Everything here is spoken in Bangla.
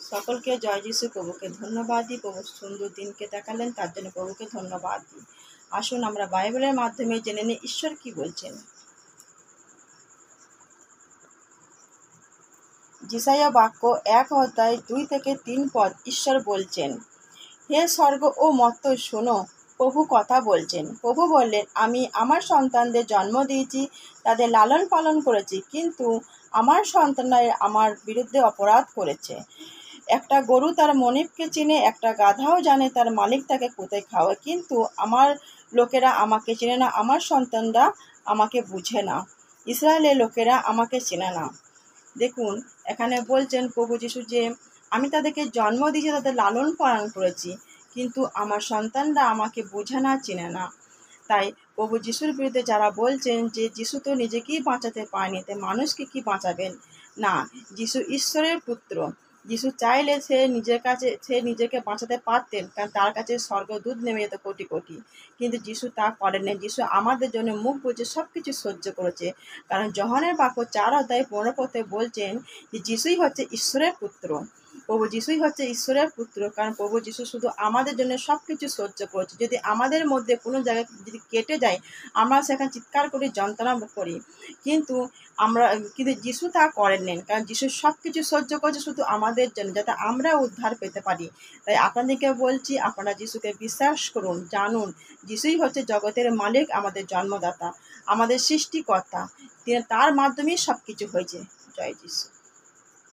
সকলকে জয় যিশু। প্রভুকে ধন্যবাদ দিই। প্রভু সুন্দর দিনকে দেখালেন, তার জন্য প্রভুকে ধন্যবাদ দিই। আসুন আমরা বাইবেলের মাধ্যমে জেনে নিই ঈশ্বর কি বলছেন। যিশাইয়া বাক্য 1 অধ্যায় 2 থেকে 3 পদ। ঈশ্বর বলছেন, হে স্বর্গ ও মর্ত্য শোনো, প্রভু কথা বলছেন। প্রভু বললেন, আমি আমার সন্তানদের জন্ম দিয়েছি, তাদের লালন পালন করেছি, কিন্তু আমার সন্তানরা আমার বিরুদ্ধে অপরাধ করেছে। একটা গরু তার মনিবকে চিনে, একটা গাধাও জানে তার মালিক তাকে কোথায় খাওয়ায়, কিন্তু আমার লোকেরা আমাকে চেনে না, আমার সন্তানরা আমাকে বুঝে না, ইসরায়েলের লোকেরা আমাকে চেনে না। দেখুন, এখানে বলছেন প্রভু যিশু যে আমি তাদেরকে জন্ম দিয়েছি, তাদের লালন পালন করেছি, কিন্তু আমার সন্তানরা আমাকে বোঝে না, চেনে না। তাই প্রভু যিশুর বিরুদ্ধে যারা বলছেন যে যিশু তো নিজেকেই বাঁচাতে পারেনি, তাই মানুষকে কি বাঁচাবেন? না, যিশু ঈশ্বরের পুত্র। যিশু চাইলে সে নিজেকে বাঁচাতে পারতেন, কারণ তার কাছে স্বর্গদূত নেমে যেত কোটি কোটি, কিন্তু যিশু তা করেননি। যিশু আমাদের জন্য মুখ বুজে সব কিছু সহ্য করেছে, কারণ যোহানের বাক্য 4 অধ্যায় 15 পদে বলছেন যে যিশুই হচ্ছে ঈশ্বরের পুত্র। প্রভু যিশুই হচ্ছে ঈশ্বরের পুত্র, কারণ প্রভু যিশু শুধু আমাদের জন্য সব কিছু সহ্য করেছে। যদি আমাদের মধ্যে কোনো জায়গায় যদি কেটে যায়, আমরা সেখানে চিৎকার করি, যন্ত্রণা করি, কিন্তু যিশু তা করেননি, কারণ যিশু সব কিছু সহ্য করেছে শুধু আমাদের জন্য, যাতে আমরা উদ্ধার পেতে পারি। তাই আপনাদেরকে বলছি, আপনারা যিশুকে বিশ্বাস করুন, জানুন যিশুই হচ্ছে জগতের মালিক, আমাদের জন্মদাতা, আমাদের সৃষ্টিকর্তা। তার মাধ্যমেই সব কিছু হয়েছে। জয় যিশু।